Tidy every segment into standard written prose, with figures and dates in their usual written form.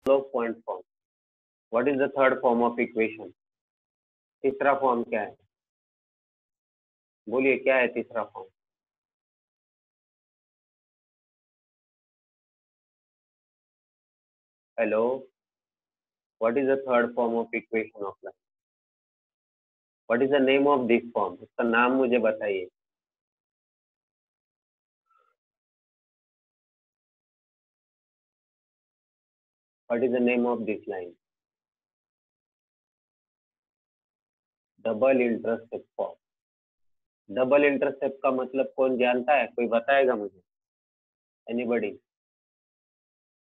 Slope point form. What is the third form of equation? तीसरा form क्या है? बोलिए क्या है तीसरा form? Hello, what is the third form of equation of line? What is the name of this form? इसका नाम मुझे बताइए. What is the name of this line? Double intercept form. Double intercept का मतलब कौन जानता है? कोई बताएगा मुझे? एनीबॉडी?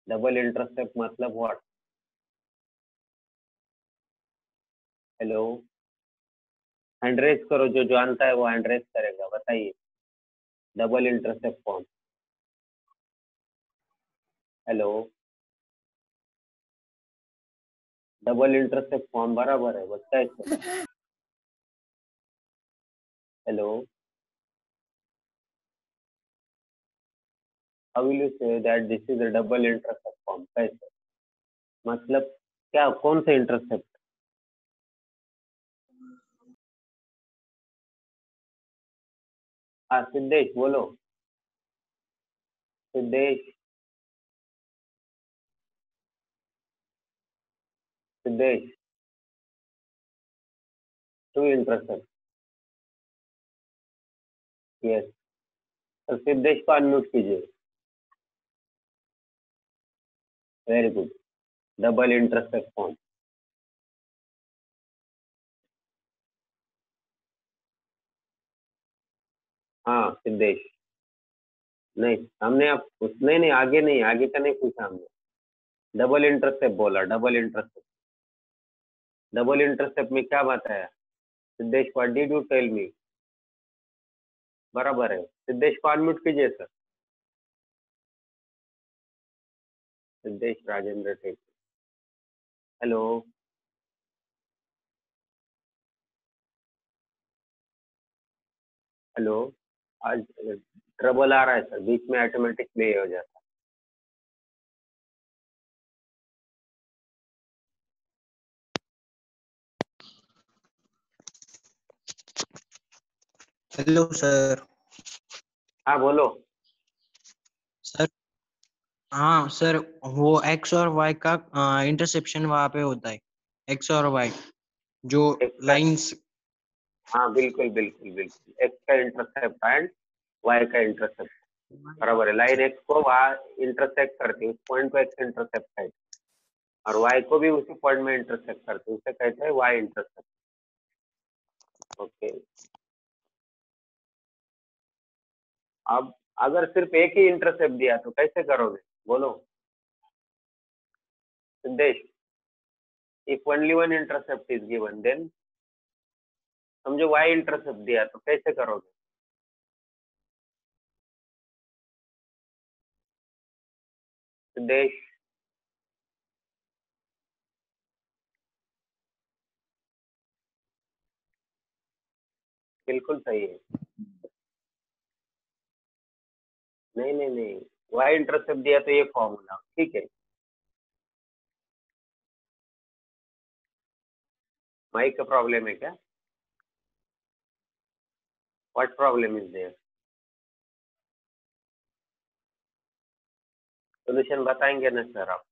डबल इंटरसेप्ट मतलब व्हाट? हेलो, हैंड रेज करो. जो जानता है वो हैंड रेज करेगा. बताइए double intercept form. Hello, double intercept form बराबर है बच्चा इससे. Hello, how will you say that this is a double intercept form? कैसे? मतलब क्या? कौन से इंटरसेप्ट? हाँ सिद्धेश बोलो. Siddhesh, Siddhesh, two intercept. Yes. तो सिद्धेश को अनम्यूट कीजिए. Very good. Double intercept form. हाँ सिद्धेश. नहीं हमने आप नहीं आगे नहीं, आगे का नहीं पूछा हमने. डबल इंटरसेप्ट बोला. Double intercept. डबल इंटरसेप्ट में क्या बताया? Siddhesh, what did you tell me? बराबर है. सिद्धेश को अनम्यूट कीजिए sir. Siddhesh Rajendra take. Hello, hello. आज ट्रबल आ रहा है सर, बीच में ऑटोमेटिक प्ले हो जाता है. Hello sir. हाँ बोलो. सर हाँ सर, वो एक्स और वाई का इंटरसेप्शन वहाँ पे होता है. एक्स और वाई जो लाइंस. हाँ बिल्कुल बिल्कुल बिल्कुल. एक्स का इंटरसेप्ट एंड वाई का इंटरसेप्ट. बराबर है. लाइन एक्स को वहाँ इंटरसेक्ट करती है, उस पॉइंट को एक्स इंटरसेप्ट कहते हैं, और वाई को भी उसी पॉइंट में इंटरसेक्ट करते हैं, उसे कहते हैं वाई इंटरसेप्ट. ओके. अब अगर सिर्फ एक ही इंटरसेप्ट दिया तो कैसे करोगे? बोलो Siddhesh. If only one intercept is given then, समझो वाई इंटरसेप्ट दिया तो कैसे करोगे? सिद्धेश, बिल्कुल सही है. नहीं नहीं नहीं, वाई इंटरसेप्ट दिया तो ये फॉर्मूला. ठीक है. माइक का प्रॉब्लम है क्या? What problem is there? Solution बताएंगे ना सर आप?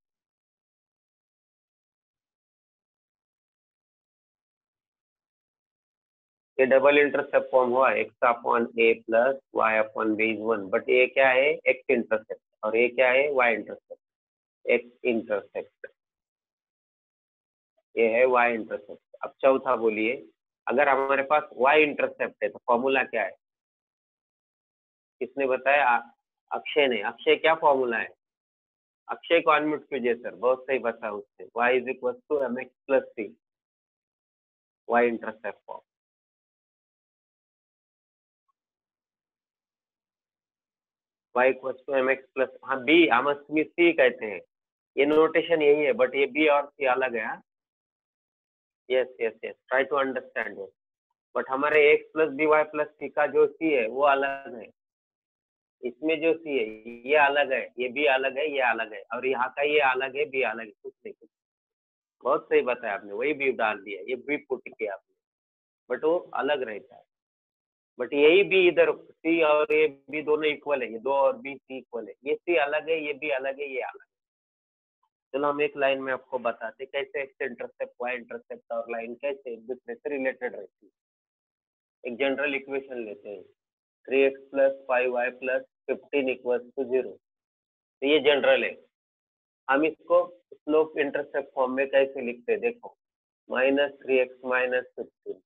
ये डबल इंटरसेप्ट फॉर्म हुआ X upon A plus Y upon B is 1, but ये क्या है? X intercept. और ये क्या है? Y intercept. एक्स इंटरसेप्ट, ये है वाई इंटरसेप्ट. अब चौथा बोलिए. अगर हमारे पास वाई इंटरसेप्ट है तो फॉर्मूला क्या है? किसने बताया? अक्षय ने. अक्षय क्या फॉर्मूला है? अक्षय को अनम्यूट कीजिए सर. बहुत सही बता उसने. Y is equal to M x plus C. Y intercept form. Y equal to M x plus, हाँ बी, हम इसमें सी कहते हैं. ये नोटेशन यही है, बट ये बी और सी अलग है. Yes yes yes, try to understand it. But हमारे x plus b y plus c का जो सी है वो अलग है. इसमें जो सी है ये अलग है, ये भी अलग है, ये अलग है, और यहाँ का ये अलग है, भी अलग है, कुछ नहीं कुछ। बहुत सही बताया आपने, वही भी डाल दिया, ये भी पुट किया आपने, बट वो अलग रहता है। बट यही भी इधर सी और ये भी दोनों इक्वल है, ये दो और बी सी इक्वल है, ये सी अलग है, ये भी अलग है, ये अलग है। चलो हम एक लाइन में आपको बताते कैसे एक्स इंटरसेप्ट वाई इंटरसेप्ट और लाइन कैसे एक दूसरे से रिलेटेड रहती है। एक जनरल इक्वेशन लेते हैं, 3x plus 5y plus 15 equals to 0। तो ये जनरल है। हम इसको स्लोप इंटरसेप्ट फॉर्म में कैसे लिखते हैं देखो, -3x माइनस 15,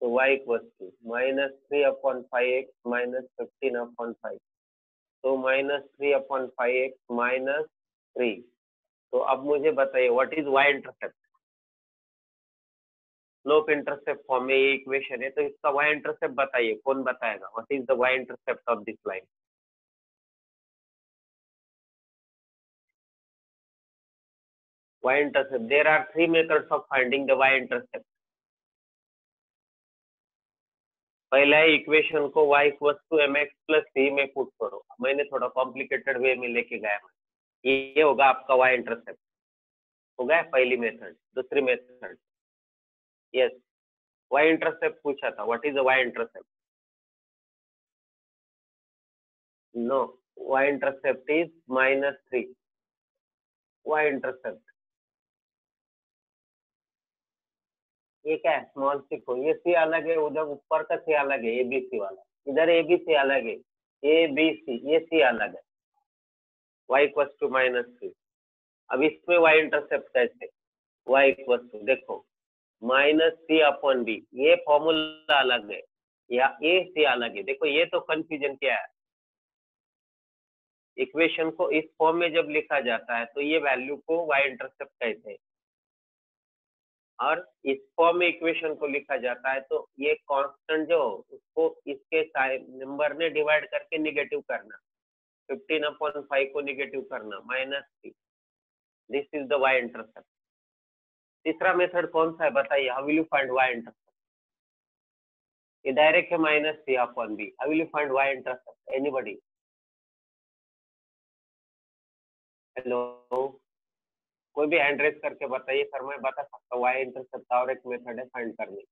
तो y equals to -3/5x minus 15/5, तो -3/5x माइनस 3। तो अब मुझे बताइए what is y intercept. Slope intercept form में ये इक्वेशन है, तो इसका y इंटरसेप्ट बताइए, कौन बताएगा, what is the y intercept of this line. y intercept, there are three methods of finding the y intercept। पहला है इक्वेशन को y equals to mx plus c में पुट करो, मैंने थोड़ा कॉम्प्लिकेटेड वे में लेके गया मैं, ये होगा आपका y इंटरसेप्ट, हो गया पहली मेथड। दूसरी मेथड, यस y इंटरसेप्ट पूछा था, what is the y intercept. No, y intercept is -3, y intercept ये क्या है, स्मॉल सिक्को, ये सी अलग है, उधर ऊपर का सी अलग है, एबीसी वाला, इधर एबीसी अलग है, एबीसी, ये सी अलग है, y इक्वल्स टू -3। अब इसमें y इंटरसेप्ट कैसे, y इक्वल्स टू देखो -c/b, ये फॉर्मूला अलग है या ए सी अलग है, देखो ये तो कंफ्यूजन क्या है। इक्वेशन को इस फॉर्म में जब लिखा जाता है तो ये वैल्यू को y इंटरसेप्ट कहते हैं, और इस फॉर्म में इक्वेशन को लिखा जाता है तो ये कांस्टेंट जो उसको इसके नंबर ने डिवाइड करके निगेटिव करना, 15/5 को निगेटिव करना, -3, this is the y intercept. तीसरा मेथड कौन सा है बताइए, how will you find y intercept. ये डायरेक्ट है -c/b, how will you find y intercept, anybody. Hello, कोई भी हैंड रेस करके बताइए सर, मैं बता सकता हूँ y इंटरसेप्ट का और एक मेथड है फाइंड करने।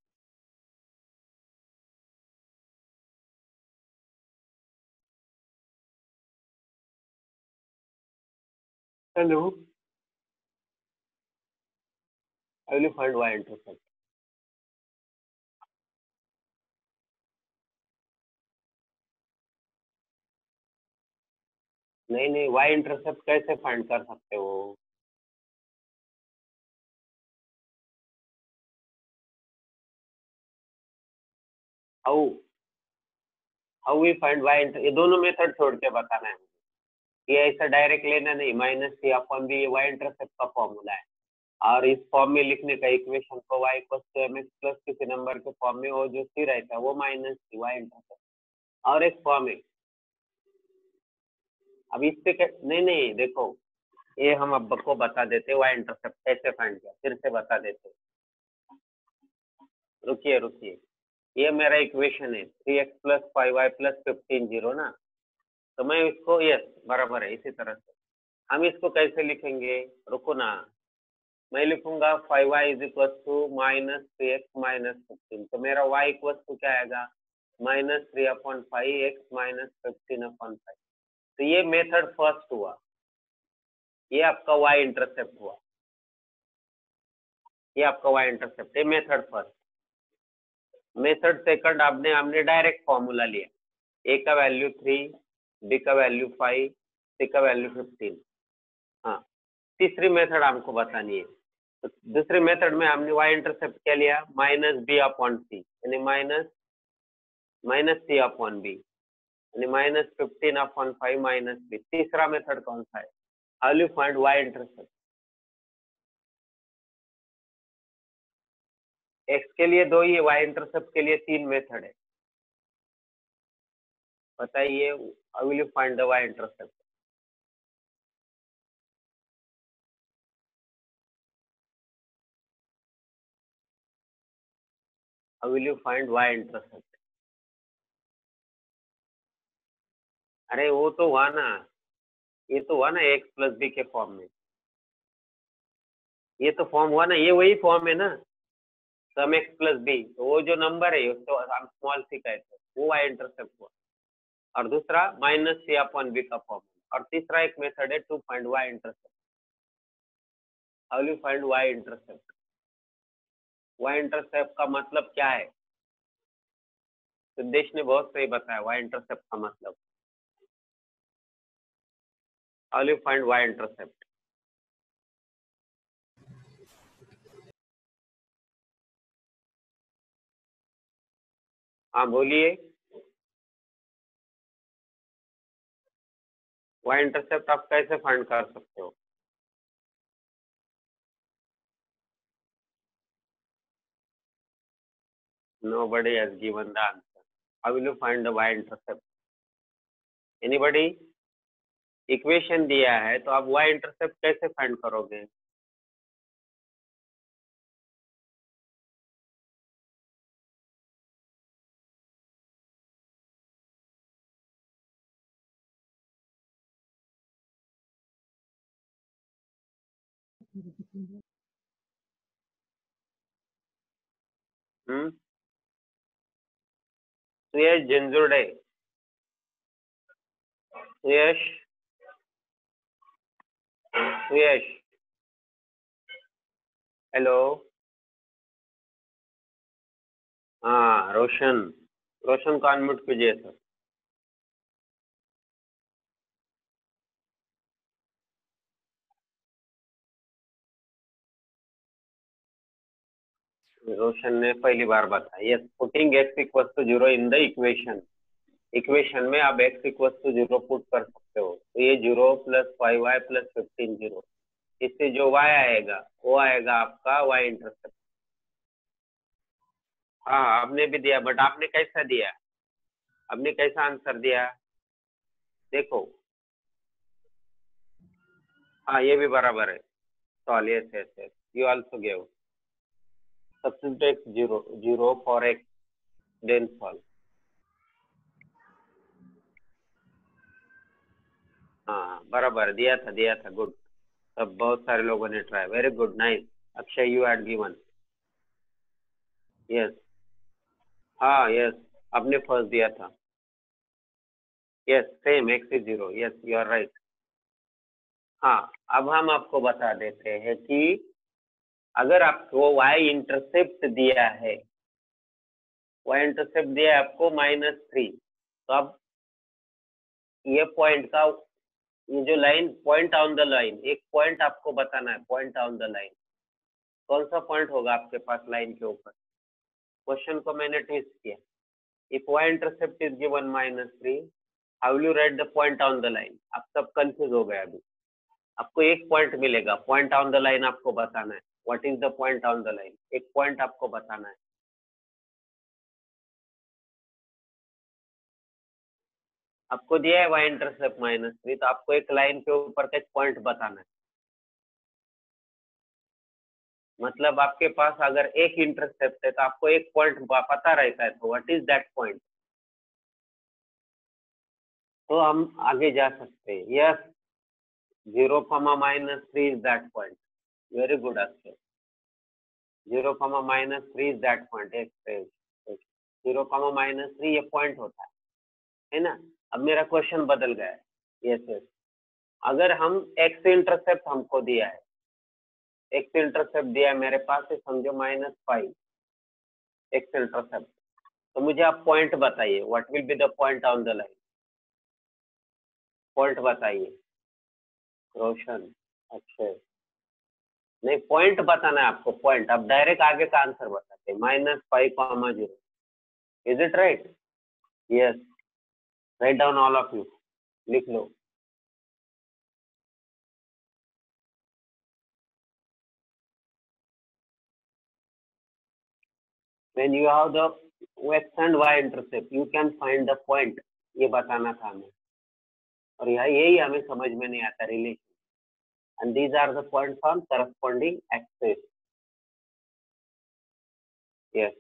Hello, how will you find y intercept. नहीं नहीं, y इंटरसेप्ट कैसे फाइंड कर सकते हो। How how we find y inter, ये दोनों मेथड छोड़ के बताना है, ये ऐसा डायरेक्ट लेना नहीं, -c/b y इंटरसेप्ट का फॉर्मूला है, और इस फॉर्म में लिखने का इक्वेशन को y equals to mx plus किसी नंबर के फॉर्म में, वो जो सी रहता है वो -c y इंटरसेप्ट, और एक फॉर्म है। अब इस पे नहीं नहीं देखो, ये हम अब को बता देते y इंटरसेप्ट कैसे फाइंड किया, फिर से बता देते। रुकिए रुकिए, ये मेरा इक्वेशन है 3x प्लस 5y प्लस 15 0 ना, तो मैं इसको, यस बराबर है, इसी तरह से हम इसको कैसे लिखेंगे, रुको ना, मैं लिखूंगा 5y is equal to -3x minus 15, तो मेरा y इक्वल टू क्या आएगा, -3/5x माइनस 15/5। तो ये मेथड फर्स्ट हुआ, ये आपका y इंटरसेप्ट हुआ, ये आपका y इंटरसेप्ट है मेथड फर्स्ट। मेथड सेकंड, आपने हमने डायरेक्ट फॉर्मूला लिया, ए का वैल्यू 3, बी का वैल्यू 5, सी का वैल्यू 15। हाँ, तीसरी मेथड हमको बतानी है, तो दूसरे मेथड में हमने y इंटरसेप्ट क्या लिया, -b/c, यानी -c/b, यानी -15/5 माइनस b। तीसरा मेथड कौन सा है, how you find y intercept. x के लिए 2 ही है, y इंटरसेप्ट के लिए 3 मेथड है, बताइए how will you find the y intercept. How will you find y intercept. अरे वो तो हुआ ना, ये तो हुआ ना एक्स प्लस बी के फॉर्म में, ये तो फॉर्म हुआ ना, ये वही फॉर्म है ना, सम एक्स प्लस बी। तो वो जो नंबर है उसको हम स्मॉल सी कहते हैं, वो वाई इंटरसेप्ट हुआ। और दूसरा माइनस सी अपॉन बी का फॉर्म, और तीसरा एक मेथड है to find Y intercept. How will you find Y intercept? Y intercept का मतलब क्या है? सिद्धेश ने बहुत सही बताया वाई इंटरसेप्ट का मतलब। How will you find Y intercept? हाँ बोलिए। वाई इंटरसेप्ट आप कैसे फाइंड कर सकते हो? Nobody has given the answer. How will you find the y intercept? Anybody? Equation दिया है तो आप y इंटरसेप्ट कैसे फाइंड करोगे? सुयश जिंजुर्डे, सुयश, सुयश, हेलो। हाँ रोशन, रोशन को अनम्यूट कीजिए सर। रोशन ने पहली बार बताया, yes, putting X equal to zero in the equation. Equation में आप X equal to zero put कर सकते हो, तो ये zero plus 5y plus 15 zero, इससे जो y आएगा वो आएगा आपका y इंटरसेप्ट। हाँ आपने भी दिया, बट आपने कैसा दिया? आपने कैसा आंसर दिया? देखो, हाँ ये भी बराबर है। Solve, yes yes yes, you also give substitute X zero zero for X, then solve. हाँ बराबर दिया था, गुड। सब बहुत सारे लोगों ने try, very good, nice. Akshay you had given, yes. हाँ यस, आपने फर्स्ट दिया था, yes same X is zero, yes you are right. हाँ अब हम आपको बता देते हैं कि अगर आपको वाई इंटरसेप्ट दिया है, वाई इंटरसेप्ट दिया है आपको -3, तो अब ये पॉइंट का, ये जो line, point on the line, एक पॉइंट आपको बताना है, पॉइंट ऑन द लाइन। कौन सा पॉइंट होगा आपके पास लाइन के ऊपर? क्वेश्चन को मैंने ट्विस्ट किया, if Y intercept is given -3, how will you write the point on the line? आप सब कंफ्यूज हो गए अभी। आपको एक पॉइंट मिलेगा, पॉइंट ऑन द लाइन आपको बताना है, what is the point on the line, एक पॉइंट आपको बताना है। आपको दिया है वाई इंटरसेप्ट -3, तो आपको एक लाइन के ऊपर का एक पॉइंट बताना है। मतलब आपके पास अगर एक इंटरसेप्ट है तो आपको एक पॉइंट पता रहता है, तो व्हाट इज दैट पॉइंट? तो हम आगे जा सकते हैं, yes, 0, -3 is that point, very good Akshay. 0, -3 is that point, एक 0, -3 ये पॉइंट होता है ना? अब मेरा क्वेश्चन बदल गया है, यस यस। अगर हम एक्स इंटरसेप्ट हमको दिया है, एक्स इंटरसेप्ट दिया है मेरे पास है, समझो -5 एक्स इंटरसेप्ट, तो मुझे आप पॉइंट बताइए, what will be the point on the line? Point बताइए रोशन, अक्षय। नहीं, पॉइंट बताना है आपको, पॉइंट। आप डायरेक्ट आगे का आंसर बताते हैं, -5, 0, is it right? Yes, write down all of you, लिख लो। When you have the x and y intercept, you can find the point, ये बताना था हमें। और यहाँ यही हमें समझ में नहीं आता relation, and these are the points on corresponding axis, yes।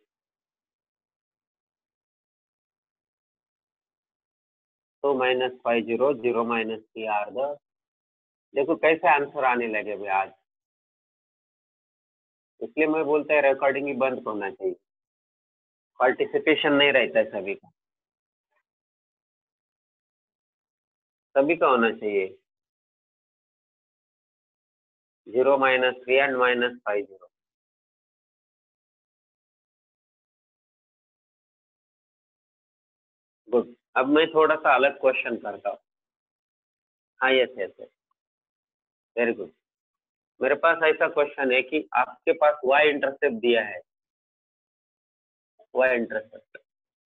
तो -5 0 0 -3 आर द, देखो कैसे आंसर आने लगे भाई आज। इसलिए मैं बोलता है रिकॉर्डिंग ही बंद होना चाहिए, पार्टिसिपेशन नहीं रहता है सभी का, सभी का होना चाहिए। 0 -3 एंड -5 0। गुड। अब मैं थोड़ा सा अलग क्वेश्चन करता हूँ। हाँ yes yes yes, very good. मेरे पास ऐसा क्वेश्चन है कि आपके पास वाई इंटरसेप्ट दिया है, वाई इंटरसेप्ट,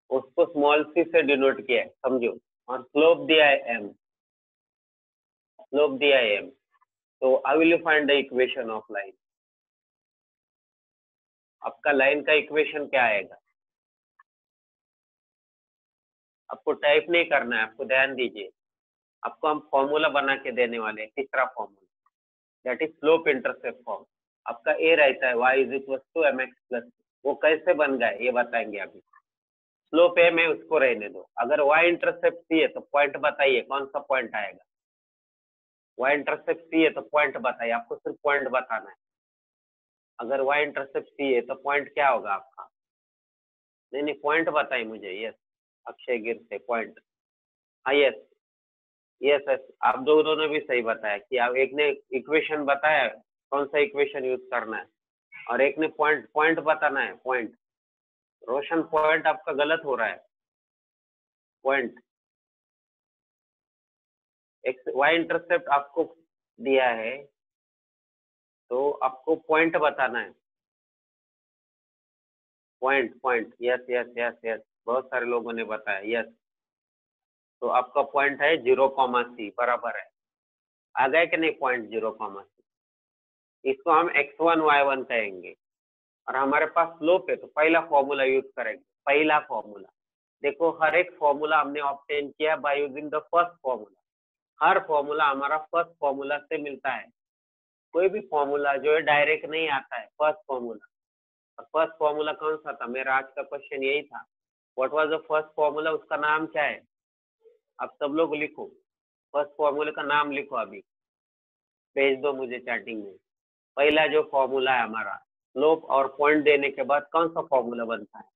उसको स्मॉल सी से डिनोट किया है समझो, और स्लोप दिया है एम, स्लोप दिया है एम। तो how will you find the equation of line? आपका लाइन का इक्वेशन क्या आएगा? आपको टाइप नहीं करना है, आपको ध्यान दीजिए, आपको हम फॉर्मूला बना के देने वाले हैं, तीसरा formula, that is slope intercept form. आपका ए रहता है y is equal to M x plus, वो कैसे बन गए ये बताएंगे अभी। स्लोप ए में उसको रहने दो, अगर y इंटरसेप्ट सी है तो पॉइंट बताइए कौन सा पॉइंट आएगा। y इंटरसेप्ट सी है तो पॉइंट बताइए, आपको सिर्फ पॉइंट बताना है। अगर y इंटरसेप्ट सी है तो पॉइंट क्या होगा आपका? नहीं नहीं, पॉइंट बताइए मुझे। यस, अक्षय गिर से पॉइंट। हाँ यस यस यस, आप दोनों ने भी सही बताया कि आप, एक ने इक्वेशन बताया कौन सा इक्वेशन यूज करना है, और एक ने पॉइंट, पॉइंट बताना है पॉइंट। रोशन पॉइंट आपका गलत हो रहा है, पॉइंट। एक्स वाई इंटरसेप्ट आपको दिया है तो आपको पॉइंट बताना है, point point. Yes yes yes yes, बहुत सारे लोगों ने बताया यस। तो आपका पॉइंट है 0, C, बराबर है। आ गया कि नहीं पॉइंट 0, C? इसको हम x1 y1 कहेंगे, और हमारे पास स्लोप है तो पहला फॉर्मूला यूज करेंगे। पहला फॉर्मूला देखो, हर एक फॉर्मूला हमने ऑब्टेन किया by using the first formula. Her formula हमारा फर्स्ट फॉर्मूला से मिलता है, कोई भी फॉर्मूला जो है डायरेक्ट नहीं आता है, फर्स्ट फॉर्मूला। और फर्स्ट फॉर्मूला कौन सा था? मेरा आज का क्वेश्चन यही था, what was the first formula, उसका नाम क्या है? आप सब लोग लिखो, फर्स्ट फॉर्मूले का नाम लिखो, अभी भेज दो मुझे चैटिंग में। पहला जो फॉर्मूला है हमारा, स्लोप और पॉइंट देने के बाद कौन सा फॉर्मूला बनता है?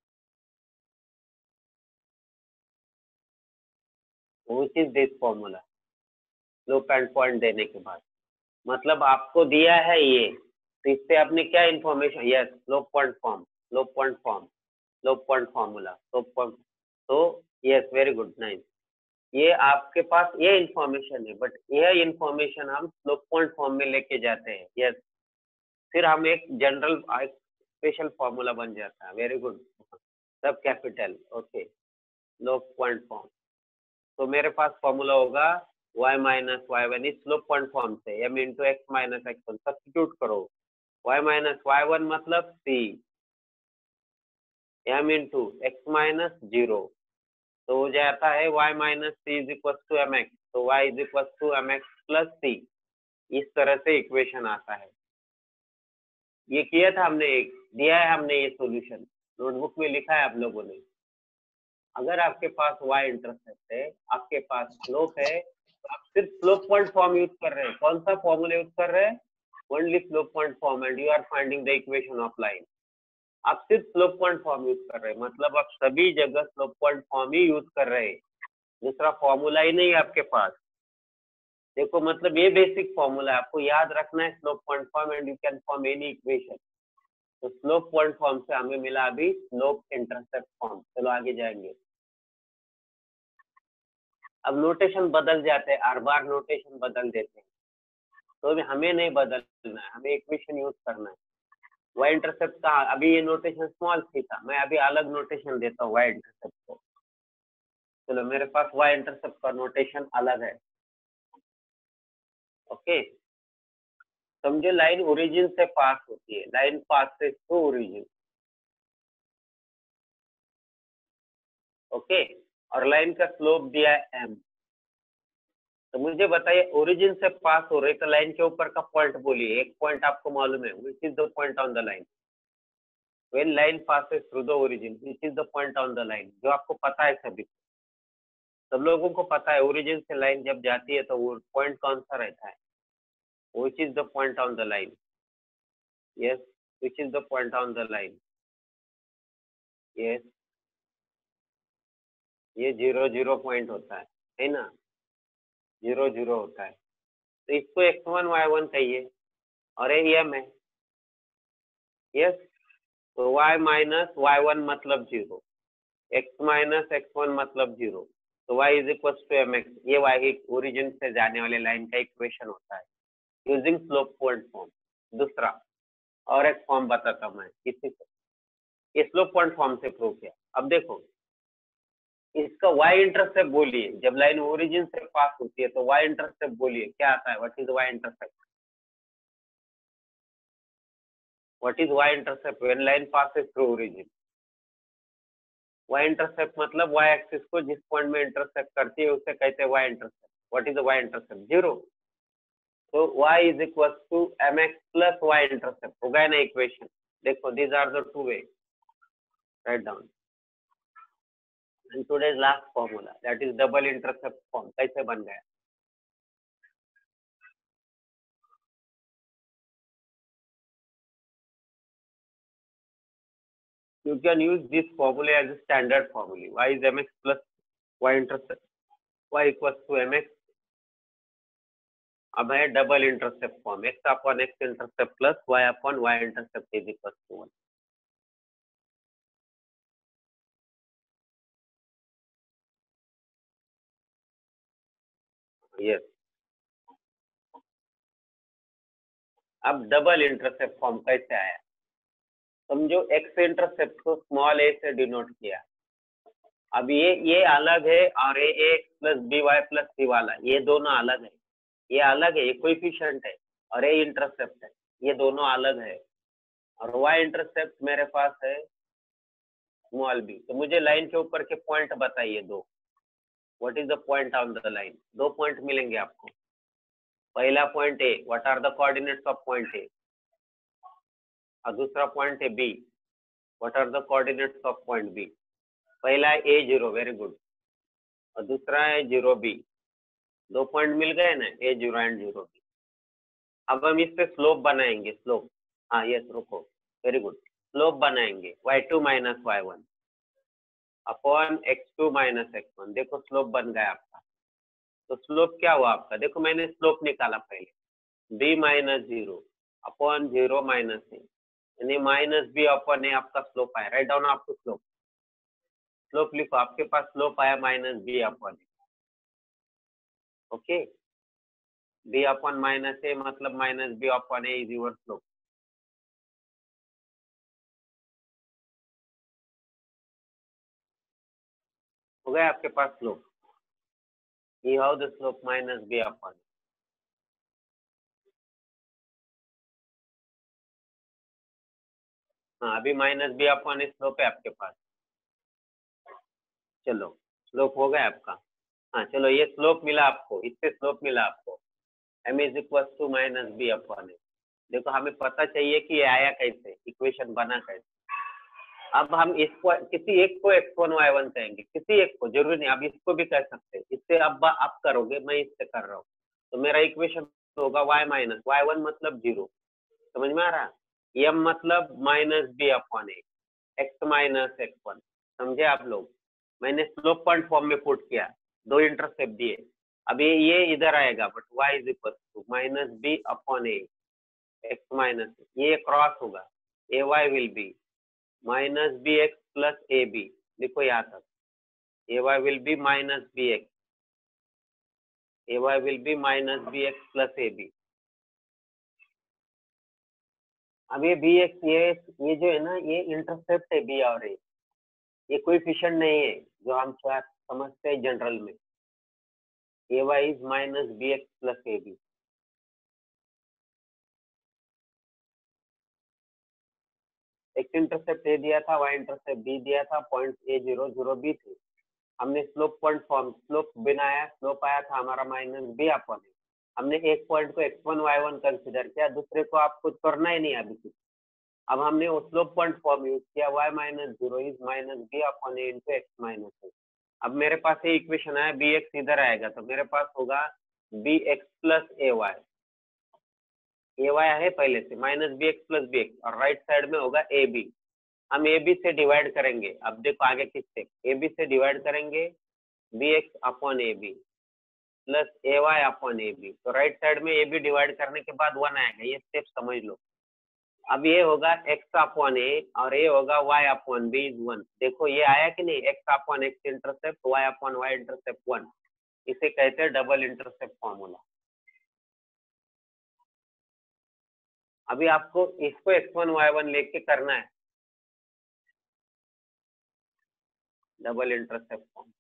Which is this formula? Slope and point देने के बाद, मतलब आपको दिया है ये, तो इससे आपने क्या information, yes slope point form, slope point form, slope point formula, slope point. तो यस, वेरी गुड, नाइस। ये आपके पास ये इंफॉर्मेशन है, बट यह इंफॉर्मेशन हम स्लोप पॉइंट फॉर्म में लेके जाते हैं। यस, फिर हम एक जनरल स्पेशल फॉर्मूला बन जाता है। वेरी गुड, सब capital, okay, slope point form. तो मेरे पास फॉर्मूला होगा y माइनस वाई वन, इस स्लोप पॉइंट फॉर्म से m into x minus x one substitute करो। y माइनस वाई वन मतलब c, m into x minus 0, तो हो जाता है y minus c is equal to M x, तो y is equal to M x plus c. इस तरह से इक्वेशन आता है। ये किया था हमने, एक दिया है हमने ये सॉल्यूशन, नोटबुक में लिखा है आप लोगों ने। अगर आपके पास y इंटरसेप्ट है, आपके पास स्लोप है, तो आप सिर्फ स्लोप पॉइंट फॉर्म यूज कर रहे हैं। कौन सा फॉर्मूला यूज कर रहे हैं? Only slope point form, and you are finding the equation of line. आप सिर्फ स्लोप पॉइंट फॉर्म यूज कर रहे हैं, मतलब आप सभी जगह स्लोप पॉइंट फॉर्म ही यूज कर रहे हैं, दूसरा फॉर्मूला ही नहीं है आपके पास। देखो, मतलब ये बेसिक फॉर्मूला है, आपको याद रखना है slope point form, and you can form any equation. तो स्लोप पॉइंट फॉर्म से हमें मिला अभी स्लोप इंटरसेप्ट फॉर्म। चलो आगे जाएंगे। अब नोटेशन बदल जाते हैं, हर बार नोटेशन बदल देते हैं, तो भी हमें नहीं बदलना है, हमें इक्वेशन यूज करना है। वाई इंटरसेप्ट का अभी ये नोटेशन स्मॉल सी था, मैं अभी अलग नोटेशन देता हूँ वाई इंटरसेप्ट को। चलो, मेरे पास वाई इंटरसेप्ट का नोटेशन अलग है। ओके, समझो, लाइन ओरिजिन से पास होती है, लाइन पास से टू ओरिजिन। ओके, और लाइन का स्लोप दिया है एम। तो मुझे बताइए, ओरिजिन से पास हो रही तो लाइन के ऊपर का पॉइंट बोलिए, एक पॉइंट आपको मालूम है, which is the point on the line when line passes through the origin, which is the point on the line, जो आपको पता है सभी। सब लोगों को पता है ओरिजिन से लाइन जब जाती है तो वो पॉइंट कौन सा रहता है, which is the point on the line, yes, which is the point on the line, yes, ये 0 0 पॉइंट होता है ना, 0 0 होता है, तो इसको x1 y1 कहिए और ये m है, यस, तो y माइनस y1 मतलब 0, x माइनस x1 मतलब 0, तो y is equal to mx, ये y ओरिजिन से जाने वाले लाइन का इक्वेशन होता है यूजिंग स्लोप पॉइंट फॉर्म। दूसरा और एक फॉर्म बताता हूं मैं इसी से, ये स्लोप पॉइंट फॉर्म से प्रूव किया। अब देखो इसका y इंटरसेप्ट बोलिए, जब लाइन ओरिजिन से पास होती है तो y इंटरसेप्ट बोलिए क्या आता है, what is y intercept, what is y intercept when line passes through origin, y intercept मतलब y एक्सिस को जिस पॉइंट में इंटरसेप्ट करती है उसे कहते हैं y intercept. What is y intercept, 0, तो y is equal to mx plus y intercept हो गया ना इक्वेशन। देखो these are the two way, write down and today's last formula that is double intercept form कैसे बन गया। You can use this formula as a standard formula. Y is mx plus y intercept, y equals to mx। अब है double intercept form, x upon x intercept plus y upon y intercept is equal to 1। Yes, अब double intercept form कैसे आया, समझो x intercept को small a से denote किया, अब ये अलग है और ये x plus b y plus c वाला ये दोनों अलग है, ये अलग है, ये कोएफिशिएंट है और ये इंटरसेप्ट है, ये दोनों अलग है और y इंटरसेप्ट मेरे पास है स्मॉल b। तो मुझे लाइन के ऊपर के पॉइंट बताइए दो, what is the point on the line, दो पॉइंट मिलेंगे आपको। पहला point A, what are the coordinates of point A, और दूसरा पॉइंट है B, what are the coordinates of point B. पहला है ए 0, वेरी गुड, और दूसरा है 0 बी, दो पॉइंट मिल गए ना, ए 0 एंड 0 बी। अब हम इस पे स्लोप बनाएंगे, स्लोप, हाँ यस रुको, वेरी गुड, स्लोप बनाएंगे y2 minus y1 upon x2 minus x1। देखो स्लोप बन गया आपका, तो स्लोप क्या हुआ आपका, देखो मैंने स्लोप निकाला पहले, b minus 0 upon 0 minus A, यानी माइनस बी अपॉन ए आपका स्लोप आया। राइट डाउन आपको स्लोप, स्लोप लिखो, आपके पास स्लोप आया minus B upon A, okay, B upon minus A मतलब minus B upon A is your slope. हो गया आपके पास slope, you have the slope minus b upon a। हाँ अभी माइनस बी अपॉन ए स्लोप है आपके पास, चलो स्लोप हो गया आपका। हाँ चलो ये स्लोप मिला आपको, इससे स्लोप मिला आपको, m is equal to minus B upon a. देखो हमें पता चाहिए कि ये आया कैसे, इक्वेशन बना कैसे। अब हम इसको किसी एक को x1 y1 कहेंगे, किसी एक को, जरूरी नहीं, आप इसको भी कह सकते हैं, इससे अब आप करोगे, मैं इससे कर रहा हूँ, तो मेरा इक्वेशन होगा y माइनस y1 मतलब 0, समझ में आ रहा, m मतलब minus B upon a, x minus x1, समझे आप लोग। मैंने स्लोप पॉइंट फॉर्म में पुट किया, दो इंटरसेप्ट दिए, अब ये इधर आएगा, but y is equal to minus B upon a x minus, ये क्रॉस होगा, a y will be minus B x plus a b, देखो यहाँ तक, a y will be minus B x, a y will be minus B x plus a B. अब ये B x, ये जो है ना, ये इंटरसेप्ट है बी और ए, ये कोएफिशिएंट नहीं है जो हम समझते हैं जनरल में, a y is minus B x plus a b. X intercept a दिया था, वाई इंटरसेप्ट बी दिया था, पॉइंट ए 0 0 बी थे, हमने स्लोप पॉइंट फॉर्म, स्लोप बनाया, स्लोप आया था हमारा माइनस बी अपॉन ए, हमने एक पॉइंट को x1 y1 कंसीडर किया, दूसरे को आप कुछ करना ही नहीं अभी कुछ। अब हमने वो स्लोप पॉइंट फॉर्म यूज किया, y minus 0 is minus B upon a into x minus a. अब मेरे पास ये इक्वेशन है, बी एक्स इधर आएगा तो मेरे पास होगा B x plus A Y है पहले से, minus B x plus B X, और राइट साइड में होगा ए बी। हम ए बी से डिवाइड करेंगे, अब देखो आगे किससे, ए बी से डिवाइड करेंगे B X upon A B plus A Y upon A B, तो राइट साइड में ए बी डिवाइड करने के बाद 1 आएगा, ये स्टेप समझ लो। अब ये होगा एक्स अपॉन ए और ये होगा वाई अपॉन बी इज 1। देखो ये आया कि नहीं, X upon X intercept, Y upon Y intercept 1, इसे कहते हैं डबल इंटरसेप्ट फॉर्मूला। अभी आपको इसको x1 y1 लेके करना है डबल इंटरसेप्ट फॉर्म।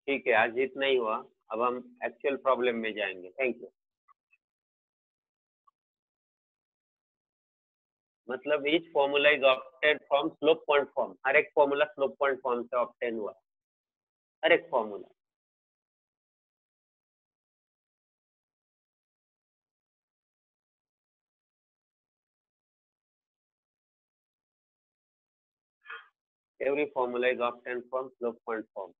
ठीक है, आज इतना ही हुआ, अब हम एक्चुअल प्रॉब्लम में जाएंगे। Thank you. मतलब each formula is obtain from slope point form, हर एक फॉर्मूला स्लोप पॉइंट फॉर्म से ऑब्टेन हुआ, हर एक formula. every formula is obtained from slope point form।